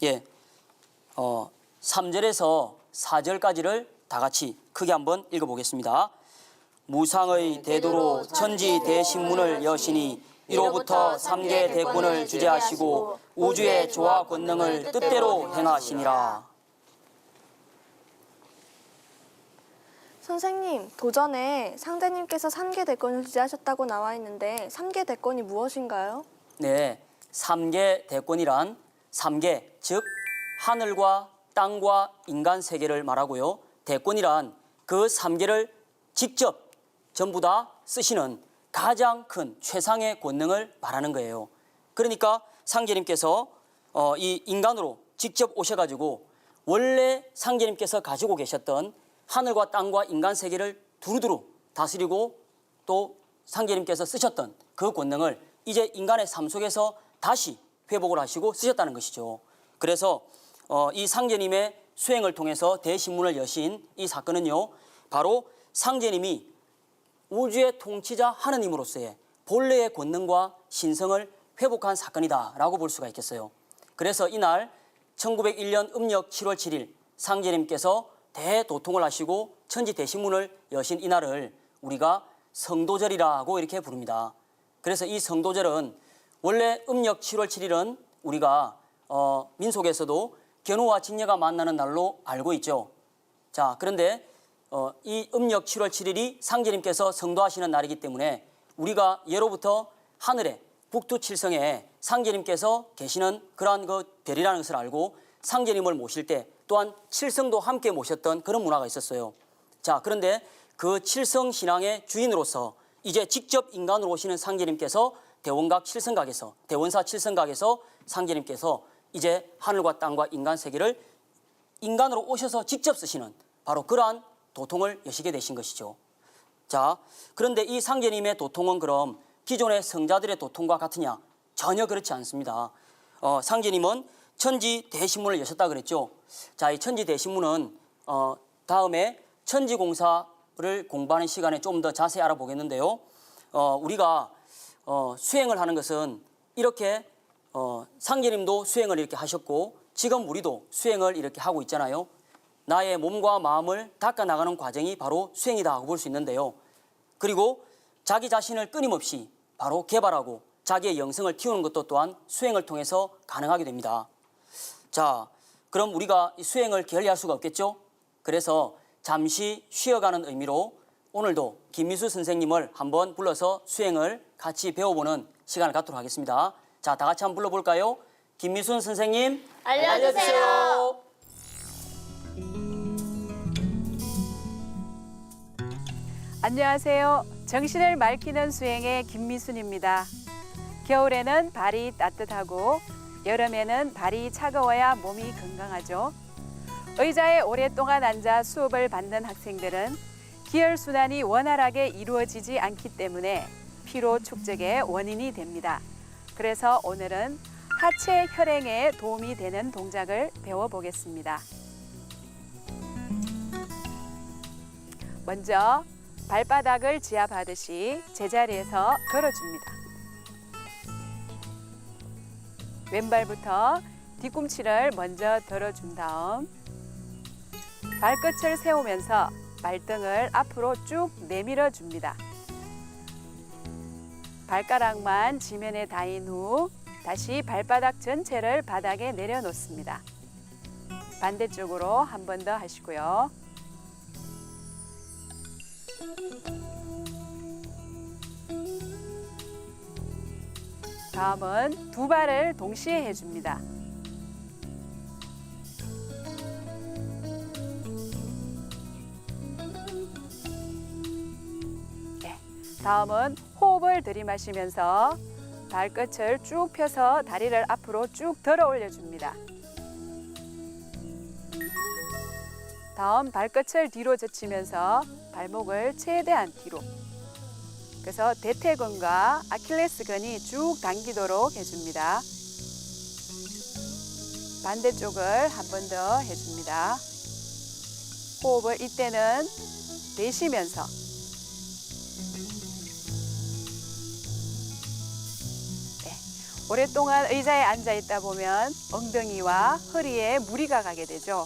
예, 3절에서 4절까지를 다 같이 크게 한번 읽어보겠습니다. 무상의 대도로 천지 대신문을 여시니 이로부터 3개 대권을 주재하시고 우주의 조화 권능을 뜻대로 행하시니라. 선생님, 도전에 상제님께서 3개 대권을 주재하셨다고 나와 있는데 3개 대권이 무엇인가요? 네, 3개 대권이란 3개, 즉 하늘과 땅과 인간 세계를 말하고요. 대권이란 그 3개를 직접 전부 다 쓰시는 가장 큰 최상의 권능을 말하는 거예요. 그러니까 상제님께서 이 인간으로 직접 오셔가지고 원래 상제님께서 가지고 계셨던 하늘과 땅과 인간 세계를 두루두루 다스리고 또 상제님께서 쓰셨던 그 권능을 이제 인간의 삶 속에서 다시 회복을 하시고 쓰셨다는 것이죠. 그래서 이 상제님의 수행을 통해서 대신문을 여신 이 사건은요, 바로 상제님이 우주의 통치자 하느님으로서의 본래의 권능과 신성을 회복한 사건이다라고 볼 수가 있겠어요. 그래서 이날 1901년 음력 7월 7일 상제님께서 대도통을 하시고 천지 대신문을 여신 이날을 우리가 성도절이라고 이렇게 부릅니다. 그래서 이 성도절은 원래 음력 7월 7일은 우리가 민속에서도 견우와 직녀가 만나는 날로 알고 있죠. 자, 그런데 이 음력 7월 7일이 상제님께서 성도하시는 날이기 때문에 우리가 예로부터 하늘에 북두칠성에 상제님께서 계시는 그러한 그 별이라는 것을 알고 상제님을 모실 때 또한 칠성도 함께 모셨던 그런 문화가 있었어요. 자, 그런데 그 칠성 신앙의 주인으로서 이제 직접 인간으로 오시는 상제님께서 대원각 칠성각에서 대원사 칠성각에서 상제님께서 이제 하늘과 땅과 인간 세계를 인간으로 오셔서 직접 쓰시는 바로 그러한 도통을 여시게 되신 것이죠. 자, 그런데 이 상제님의 도통은 그럼 기존의 성자들의 도통과 같으냐? 전혀 그렇지 않습니다. 상제님은 천지 대신문을 여셨다 그랬죠. 자, 이 천지 대신문은 다음에 천지공사를 공부하는 시간에 좀 더 자세히 알아보겠는데요. 우리가 수행을 하는 것은 이렇게 상제님도 수행을 이렇게 하셨고 지금 우리도 수행을 이렇게 하고 있잖아요. 나의 몸과 마음을 닦아나가는 과정이 바로 수행이다 하고 볼 수 있는데요. 그리고 자기 자신을 끊임없이 바로 개발하고 자기의 영성을 키우는 것도 또한 수행을 통해서 가능하게 됩니다. 자, 그럼 우리가 이 수행을 게을리할 수가 없겠죠? 그래서 잠시 쉬어가는 의미로 오늘도 김미수 선생님을 한번 불러서 수행을 같이 배워보는 시간을 갖도록 하겠습니다. 자, 다 같이 한번 불러볼까요? 김미순 선생님 알려주세요. 안녕하세요. 정신을 맑히는 수행의 김미순입니다. 겨울에는 발이 따뜻하고 여름에는 발이 차가워야 몸이 건강하죠. 의자에 오랫동안 앉아 수업을 받는 학생들은 기혈순환이 원활하게 이루어지지 않기 때문에 피로 축적의 원인이 됩니다. 그래서 오늘은 하체 혈행에 도움이 되는 동작을 배워보겠습니다. 먼저 발바닥을 지압하듯이 제자리에서 걸어줍니다. 왼발부터 뒤꿈치를 먼저 들어준 다음 발끝을 세우면서 발등을 앞으로 쭉 내밀어 줍니다. 발가락만 지면에 닿은 후 다시 발바닥 전체를 바닥에 내려놓습니다. 반대쪽으로 한 번 더 하시고요. 다음은 두 발을 동시에 해줍니다. 다음은 호흡을 들이마시면서 발끝을 쭉 펴서 다리를 앞으로 쭉 들어 올려줍니다. 다음 발끝을 뒤로 젖히면서 발목을 최대한 뒤로. 그래서 대퇴근과 아킬레스건이 쭉 당기도록 해줍니다. 반대쪽을 한 번 더 해줍니다. 호흡을 이때는 내쉬면서 오랫동안 의자에 앉아 있다 보면 엉덩이와 허리에 무리가 가게 되죠.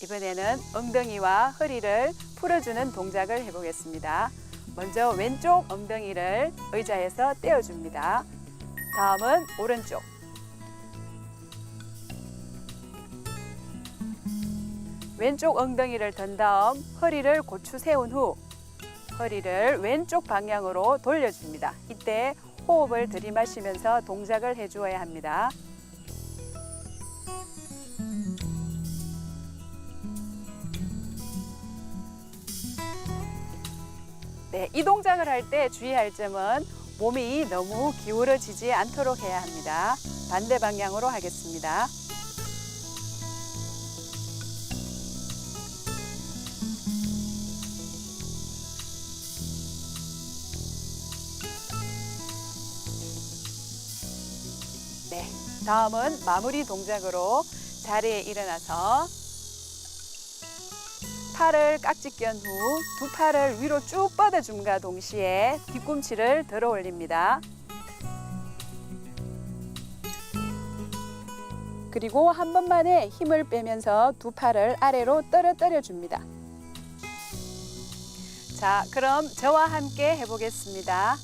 이번에는 엉덩이와 허리를 풀어주는 동작을 해보겠습니다. 먼저 왼쪽 엉덩이를 의자에서 떼어줍니다. 다음은 오른쪽. 왼쪽 엉덩이를 든 다음 허리를 고추 세운 후 허리를 왼쪽 방향으로 돌려줍니다. 이때 호흡을 들이마시면서 동작을 해주어야 합니다. 네, 이 동작을 할 때 주의할 점은 몸이 너무 기울어지지 않도록 해야 합니다. 반대 방향으로 하겠습니다. 네, 다음은 마무리 동작으로 자리에 일어나서 팔을 깍지 껴 후 두 팔을 위로 쭉 뻗어줌과 동시에 뒤꿈치를 들어 올립니다. 그리고 한 번만에 힘을 빼면서 두 팔을 아래로 떨어뜨려 줍니다. 자, 그럼 저와 함께 해보겠습니다.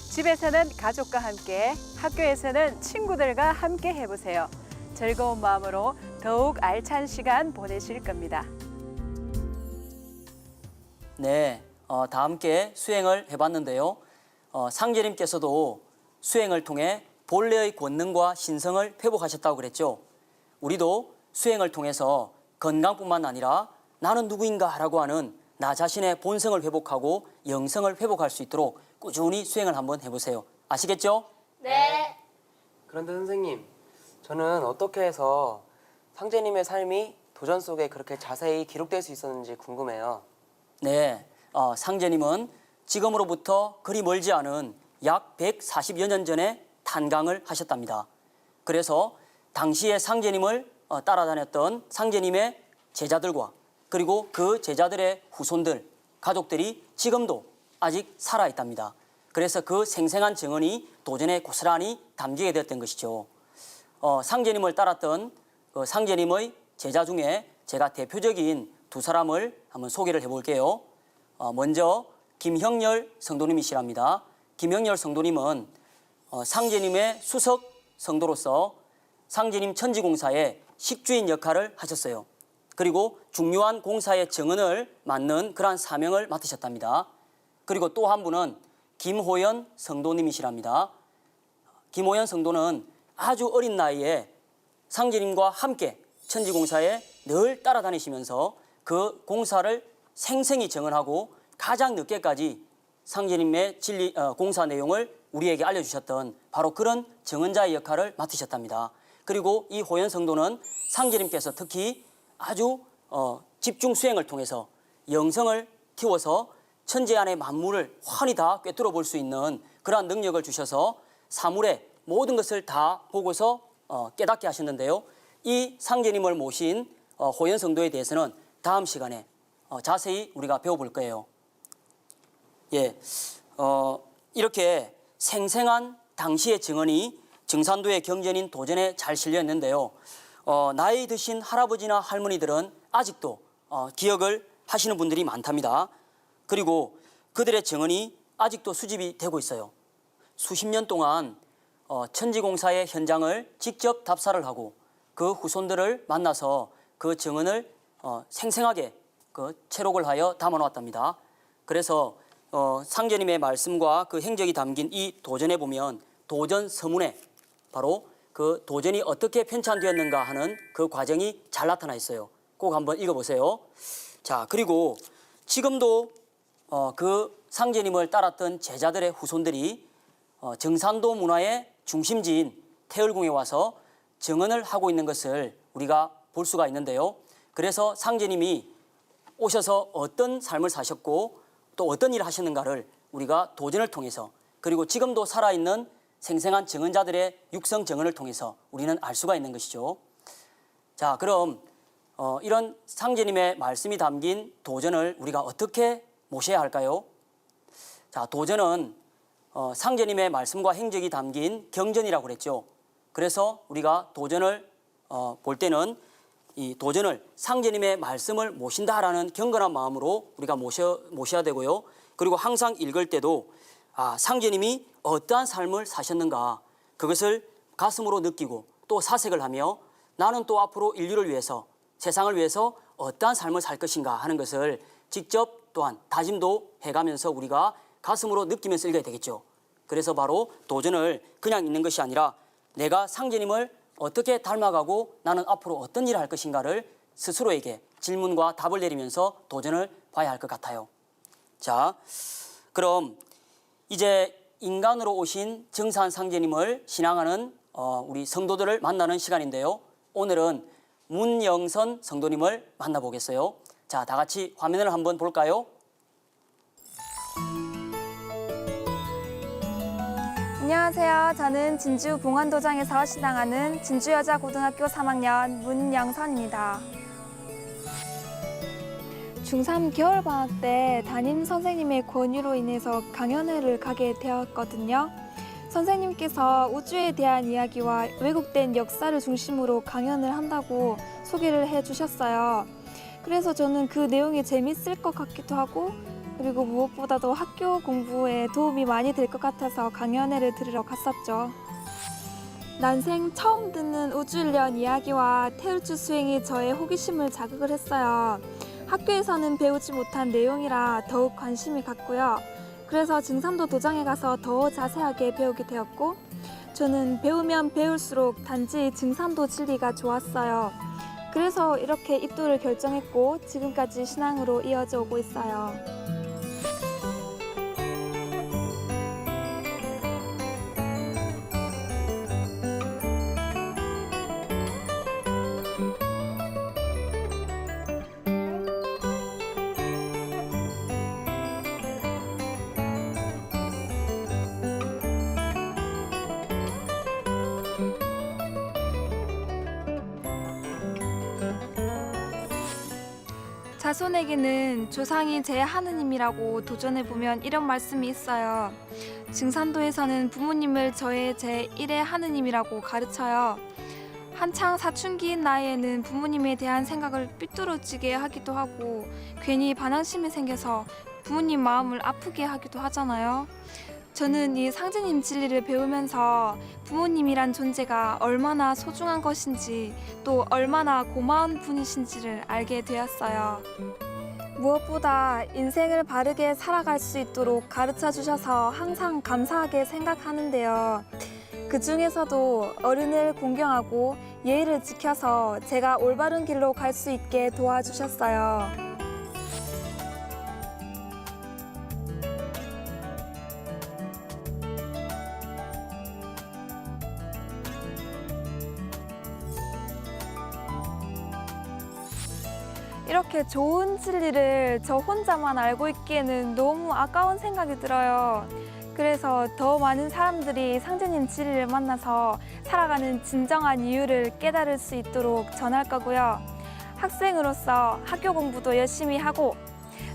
집에서는 가족과 함께, 학교에서는 친구들과 함께 해보세요. 즐거운 마음으로 더욱 알찬 시간 보내실 겁니다. 네, 다 함께 수행을 해봤는데요. 상제님께서도 수행을 통해 본래의 권능과 신성을 회복하셨다고 그랬죠. 우리도 수행을 통해서 건강뿐만 아니라 나는 누구인가 라고 하는 나 자신의 본성을 회복하고 영성을 회복할 수 있도록 꾸준히 수행을 한번 해보세요. 아시겠죠? 네. 그런데 선생님, 저는 어떻게 해서 상제님의 삶이 도전 속에 그렇게 자세히 기록될 수 있었는지 궁금해요. 네, 상제님은 지금으로부터 그리 멀지 않은 약 140여 년 전에 탄광을 하셨답니다. 그래서 당시에 상제님을 따라다녔던 상제님의 제자들과 그리고 그 제자들의 후손들, 가족들이 지금도 아직 살아있답니다. 그래서 그 생생한 증언이 도전에 고스란히 담기게 되었던 것이죠. 상제님을 따랐던 상제님의 제자 중에 제가 대표적인 두 사람을 한번 소개를 해볼게요. 먼저 김형렬 성도님이시랍니다. 김형렬 성도님은 상제님의 수석 성도로서 상제님 천지공사의 식주인 역할을 하셨어요. 그리고 중요한 공사의 정언을 맡는 그러한 사명을 맡으셨답니다. 그리고 또 한 분은 김호연 성도님이시랍니다. 김호연 성도는 아주 어린 나이에 상제님과 함께 천지공사에 늘 따라다니시면서 그 공사를 생생히 정언하고 가장 늦게까지 상제님의 공사 내용을 우리에게 알려주셨던 바로 그런 정언자의 역할을 맡으셨답니다. 그리고 이 호연 성도는 상제님께서 특히 아주 집중 수행을 통해서 영성을 키워서 천재 안의 만물을 환히 다 꿰뚫어 볼 수 있는 그러한 능력을 주셔서 사물의 모든 것을 다 보고서 깨닫게 하셨는데요. 이 상제님을 모신 호연 성도에 대해서는 다음 시간에 자세히 우리가 배워볼 거예요. 예, 이렇게 생생한 당시의 증언이 증산도의 경전인 도전에 잘 실려있는데요. 나이 드신 할아버지나 할머니들은 아직도 기억을 하시는 분들이 많답니다. 그리고 그들의 증언이 아직도 수집이 되고 있어요. 수십 년 동안 천지공사의 현장을 직접 답사를 하고 그 후손들을 만나서 그 증언을 생생하게 그 채록을 하여 담아놓았답니다. 그래서 상제님의 말씀과 그 행적이 담긴 이 도전에 보면 도전 서문에 바로 그 도전이 어떻게 편찬되었는가 하는 그 과정이 잘 나타나 있어요. 꼭 한번 읽어보세요. 자, 그리고 지금도 그 상제님을 따랐던 제자들의 후손들이 정산도 문화의 중심지인 태을궁에 와서 정언을 하고 있는 것을 우리가 볼 수가 있는데요. 그래서 상제님이 오셔서 어떤 삶을 사셨고 또 어떤 일을 하셨는가를 우리가 도전을 통해서 그리고 지금도 살아있는 생생한 증언자들의 육성 증언을 통해서 우리는 알 수가 있는 것이죠. 자, 그럼 이런 상제님의 말씀이 담긴 도전을 우리가 어떻게 모셔야 할까요? 자, 도전은 상제님의 말씀과 행적이 담긴 경전이라고 그랬죠. 그래서 우리가 도전을 볼 때는 이 도전을 상제님의 말씀을 모신다라는 경건한 마음으로 우리가 모셔야 되고요. 그리고 항상 읽을 때도 상제님이 어떠한 삶을 사셨는가 그것을 가슴으로 느끼고 또 사색을 하며 나는 또 앞으로 인류를 위해서 세상을 위해서 어떠한 삶을 살 것인가 하는 것을 직접 또한 다짐도 해가면서 우리가 가슴으로 느끼면서 읽어야 되겠죠. 그래서 바로 도전을 그냥 읽는 것이 아니라 내가 상제님을 어떻게 닮아가고 나는 앞으로 어떤 일을 할 것인가를 스스로에게 질문과 답을 내리면서 도전을 봐야 할 것 같아요. 자, 그럼 이제 인간으로 오신 증산 상제님을 신앙하는 우리 성도들을 만나는 시간인데요. 오늘은 문영선 성도님을 만나보겠어요. 자, 다 같이 화면을 한번 볼까요? 안녕하세요. 저는 진주 봉안도장에서 신앙하는 진주여자고등학교 3학년 문영선입니다. 중3 겨울방학 때 담임 선생님의 권유로 인해서 강연회를 가게 되었거든요. 선생님께서 우주에 대한 이야기와 왜곡된 역사를 중심으로 강연을 한다고 소개를 해주셨어요. 그래서 저는 그 내용이 재밌을 것 같기도 하고 그리고 무엇보다도 학교 공부에 도움이 많이 될 것 같아서 강연회를 들으러 갔었죠. 난생 처음 듣는 우주일련 이야기와 태울주 수행이 저의 호기심을 자극을 했어요. 학교에서는 배우지 못한 내용이라 더욱 관심이 갔고요. 그래서 증산도 도장에 가서 더 자세하게 배우게 되었고 저는 배우면 배울수록 단지 증산도 진리가 좋았어요. 그래서 이렇게 입도를 결정했고 지금까지 신앙으로 이어져 오고 있어요. 자손에게는 조상이 제 하느님이라고 도전해보면 이런 말씀이 있어요. 증산도에서는 부모님을 저의 제1의 하느님이라고 가르쳐요. 한창 사춘기인 나이에는 부모님에 대한 생각을 삐뚤어지게 하기도 하고 괜히 반항심이 생겨서 부모님 마음을 아프게 하기도 하잖아요. 저는 이 상제님 진리를 배우면서 부모님이란 존재가 얼마나 소중한 것인지 또 얼마나 고마운 분이신지를 알게 되었어요. 무엇보다 인생을 바르게 살아갈 수 있도록 가르쳐 주셔서 항상 감사하게 생각하는데요. 그 중에서도 어른을 공경하고 예의를 지켜서 제가 올바른 길로 갈 수 있게 도와주셨어요. 이렇게 좋은 진리를 저 혼자만 알고 있기에는 너무 아까운 생각이 들어요. 그래서 더 많은 사람들이 상제님 진리를 만나서 살아가는 진정한 이유를 깨달을 수 있도록 전할 거고요. 학생으로서 학교 공부도 열심히 하고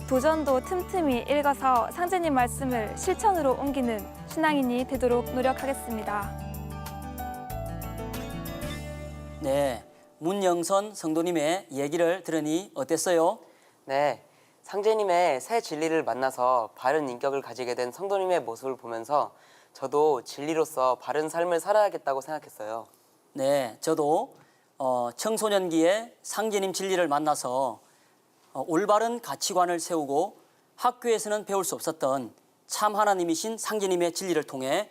도전도 틈틈이 읽어서 상제님 말씀을 실천으로 옮기는 신앙인이 되도록 노력하겠습니다. 네, 문영선 성도님의 얘기를 들으니 어땠어요? 네, 상제님의 새 진리를 만나서 바른 인격을 가지게 된 성도님의 모습을 보면서 저도 진리로서 바른 삶을 살아야겠다고 생각했어요. 네, 저도 청소년기에 상제님 진리를 만나서 올바른 가치관을 세우고 학교에서는 배울 수 없었던 참 하나님이신 상제님의 진리를 통해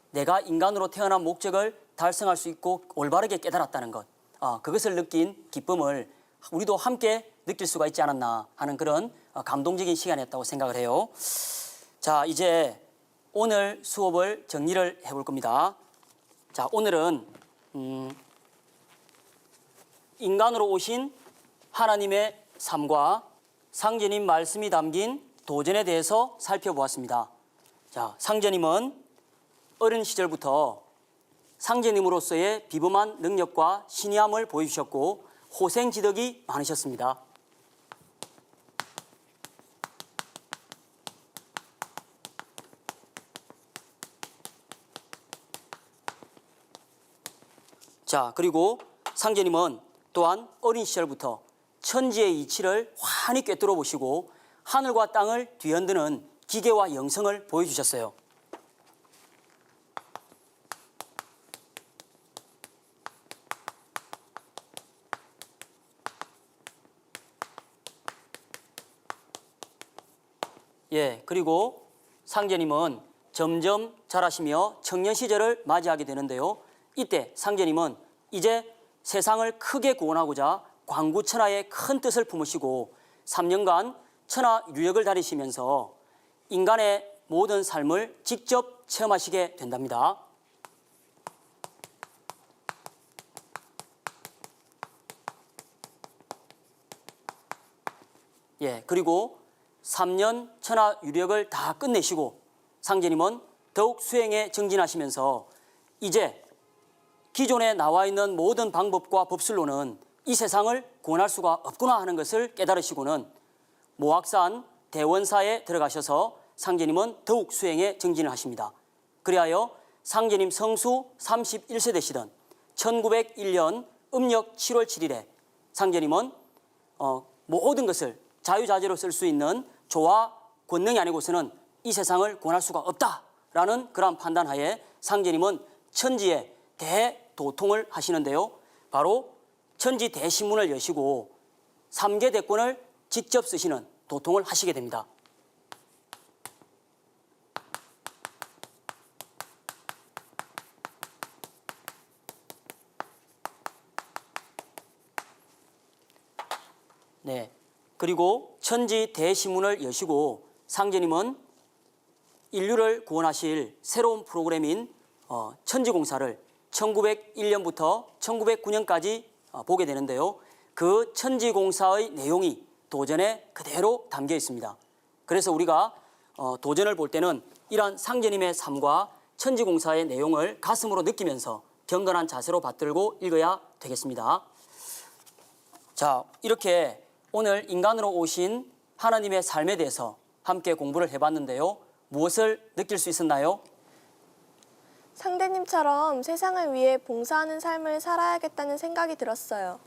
내가 인간으로 태어난 목적을 달성할 수 있고 올바르게 깨달았다는 것, 그것을 느낀 기쁨을 우리도 함께 느낄 수가 있지 않았나 하는 그런 감동적인 시간이었다고 생각을 해요. 자, 이제 오늘 수업을 정리를 해볼 겁니다. 자, 오늘은 인간으로 오신 하나님의 삶과 상제님 말씀이 담긴 도전에 대해서 살펴보았습니다. 자, 상제님은 어린 시절부터 상제님으로서의 비범한 능력과 신의함을 보여주셨고 호생지덕이 많으셨습니다. 자, 그리고 상제님은 또한 어린 시절부터 천지의 이치를 환히 꿰뚫어 보시고 하늘과 땅을 뒤흔드는 기계와 영성을 보여주셨어요. 예, 그리고 상제님은 점점 자라시며 청년 시절을 맞이하게 되는데요. 이때 상제님은 이제 세상을 크게 구원하고자 광구천하의 큰 뜻을 품으시고 3년간 천하 유역을 다니시면서 인간의 모든 삶을 직접 체험하시게 된답니다. 예, 그리고 3년 천하 유력을 다 끝내시고 상제님은 더욱 수행에 정진하시면서 이제 기존에 나와 있는 모든 방법과 법술로는 이 세상을 구원할 수가 없구나 하는 것을 깨달으시고는 모악산 대원사에 들어가셔서 상제님은 더욱 수행에 정진을 하십니다. 그리하여 상제님 성수 31세 되시던 1901년 음력 7월 7일에 상제님은 모든 것을 자유자재로 쓸 수 있는 조화 권능이 아니고서는 이 세상을 구원할 수가 없다라는 그러한 판단하에 상제님은 천지에 대도통을 하시는데요. 바로 천지 대신문을 여시고 3개 대권을 직접 쓰시는 도통을 하시게 됩니다. 네. 그리고 천지 대신문을 여시고 상제님은 인류를 구원하실 새로운 프로그램인 천지공사를 1901년부터 1909년까지 보게 되는데요. 그 천지공사의 내용이 도전에 그대로 담겨 있습니다. 그래서 우리가 도전을 볼 때는 이러한 상제님의 삶과 천지공사의 내용을 가슴으로 느끼면서 경건한 자세로 받들고 읽어야 되겠습니다. 자, 이렇게 오늘 인간으로 오신 하나님의 삶에 대해서 함께 공부를 해봤는데요. 무엇을 느낄 수 있었나요? 상대님처럼 세상을 위해 봉사하는 삶을 살아야겠다는 생각이 들었어요.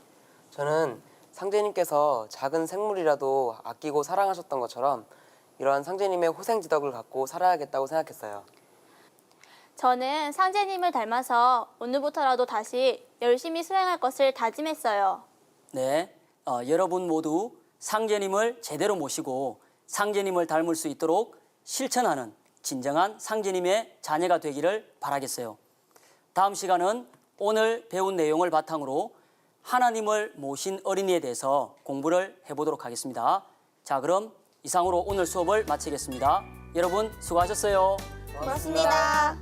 저는 상제님께서 작은 생물이라도 아끼고 사랑하셨던 것처럼 이러한 상제님의 호생지덕을 갖고 살아야겠다고 생각했어요. 저는 상제님을 닮아서 오늘부터라도 다시 열심히 수행할 것을 다짐했어요. 네, 여러분 모두 상제님을 제대로 모시고 상제님을 닮을 수 있도록 실천하는 진정한 상제님의 자녀가 되기를 바라겠어요. 다음 시간은 오늘 배운 내용을 바탕으로 하나님을 모신 어린이에 대해서 공부를 해보도록 하겠습니다. 자, 그럼 이상으로 오늘 수업을 마치겠습니다. 여러분 수고하셨어요. 고맙습니다.